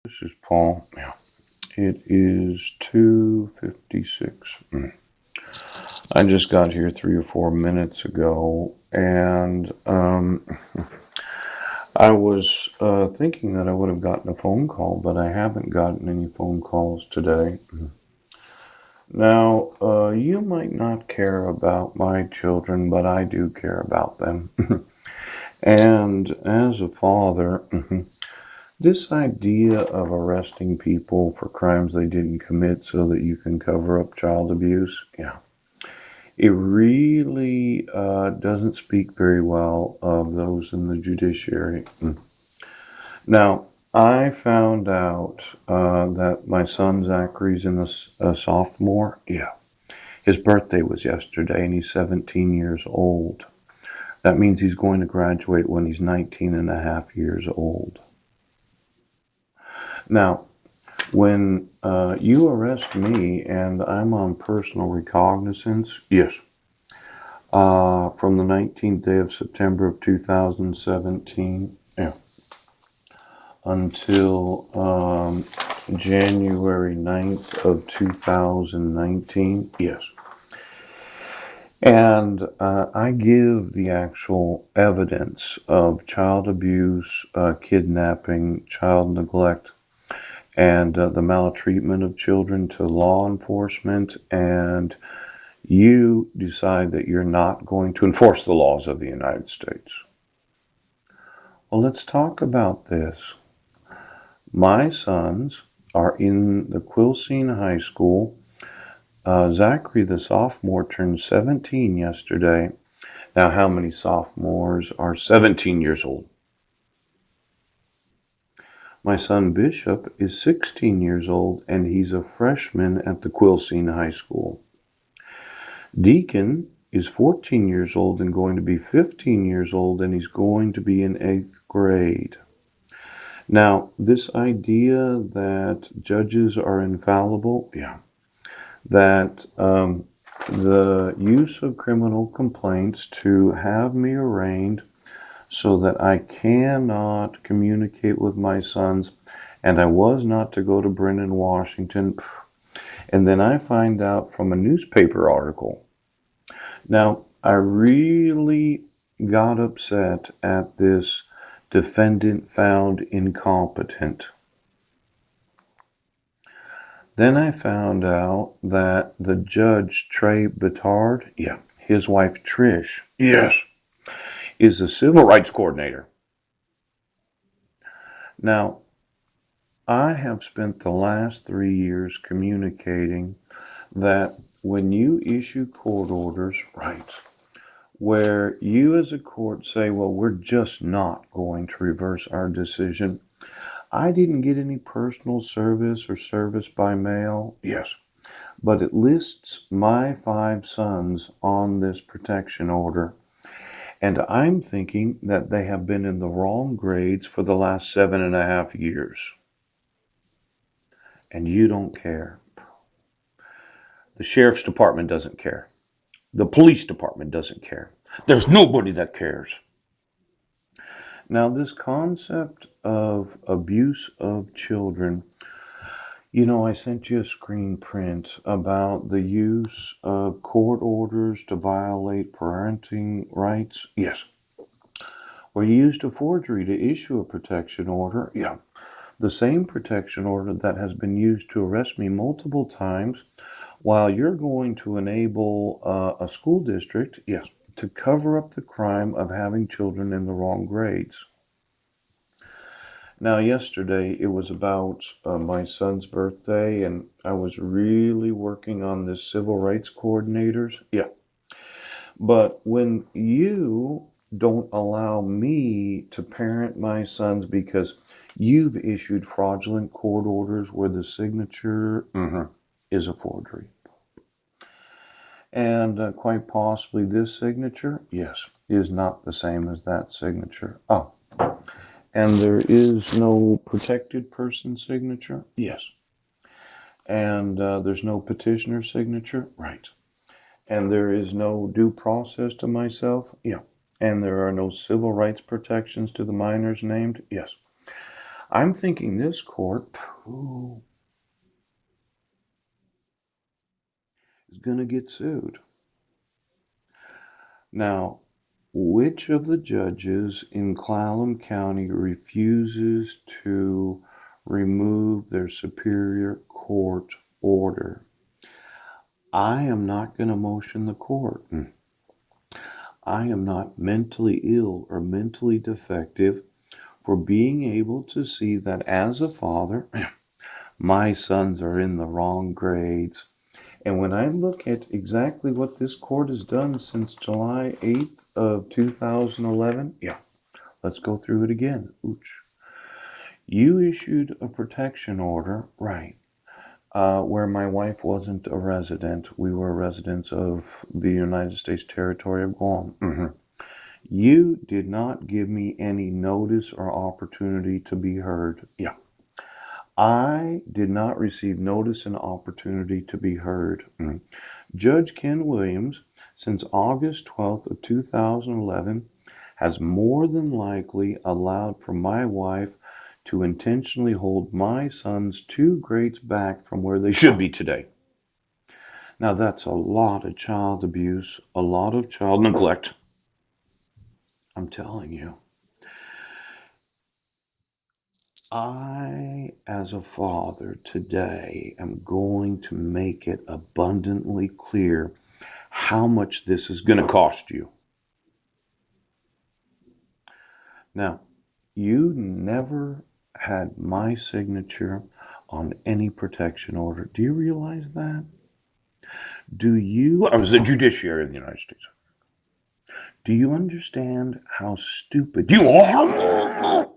This is Paul. Yeah, it is 2:56. I just got here 3 or 4 minutes ago, and I was thinking that I would have gotten a phone call, but I haven't gotten any phone calls today. Now, you might not care about my children, but I do care about them. And as a father, this idea of arresting people for crimes they didn't commit so that you can cover up child abuse, yeah, it really doesn't speak very well of those in the judiciary. Now, I found out that my son Zachary's a sophomore. Yeah, his birthday was yesterday, and he's 17 years old. That means he's going to graduate when he's 19 and a half years old. Now, when you arrest me and I'm on personal recognizance, yes, from the 19th day of September of 2017, yeah, until January 9th of 2019, yes. And I give the actual evidence of child abuse, kidnapping, child neglect, and the maltreatment of children to law enforcement, and you decide that you're not going to enforce the laws of the United States. Well, let's talk about this. My sons are in the Quilcene High School. Zachary, the sophomore, turned 17 yesterday. Now, how many sophomores are 17 years old? My son Bishop is 16 years old, and he's a freshman at the Quilcene High School. Deacon is 14 years old and going to be 15 years old, and he's going to be in 8th grade. Now, this idea that judges are infallible, yeah, that the use of criminal complaints to have me arraigned so that I cannot communicate with my sons, and I was not to go to Brennan, Washington. And then I find out from a newspaper article. Now, I really got upset at this defendant found incompetent. Then I found out that the judge, Trey Bittard, yeah, his wife Trish, yes, is a civil rights coordinator. Now, I have spent the last 3 years communicating that when you issue court orders, right, where you as a court say, well, we're just not going to reverse our decision. I didn't get any personal service or service by mail, yes, but it lists my 5 sons on this protection order. And I'm thinking that they have been in the wrong grades for the last 7.5 years. And you don't care. The sheriff's department doesn't care. The police department doesn't care. There's nobody that cares. Now, this concept of abuse of children, I sent you a screen print about the use of court orders to violate parenting rights. Yes. Where you used a forgery to issue a protection order. Yeah. The same protection order that has been used to arrest me multiple times, while you're going to enable a school district, yes, to cover up the crime of having children in the wrong grades. Now, yesterday it was about my son's birthday, and I was really working on this civil rights coordinators. Yeah. But when you don't allow me to parent my sons because you've issued fraudulent court orders where the signature is a forgery. And quite possibly this signature, yes, is not the same as that signature. Oh, and there is no protected person signature? Yes. And there's no petitioner signature? Right. And there is no due process to myself? Yeah. And there are no civil rights protections to the minors named? Yes. I'm thinking this court is going to get sued. Now, which of the judges in Clallam County refuses to remove their Superior Court order? I am not going to motion the court. I am not mentally ill or mentally defective for being able to see that as a father, my sons are in the wrong grades. And when I look at exactly what this court has done since July 8th of 2011, let's go through it again. Ooch. You issued a protection order, right, where my wife wasn't a resident. We were residents of the United States territory of Guam. You did not give me any notice or opportunity to be heard. I did not receive notice and opportunity to be heard. Judge Ken Williams, since August 12th of 2011, has more than likely allowed for my wife to intentionally hold my sons 2 grades back from where they should be today. Now that's a lot of child abuse, a lot of child neglect. I'm telling you. I, as a father today, am going to make it abundantly clear how much this is going to cost you. Now, you never had my signature on any protection order. Do you realize that? I was the judiciary of the United States. Do you understand how stupid you are?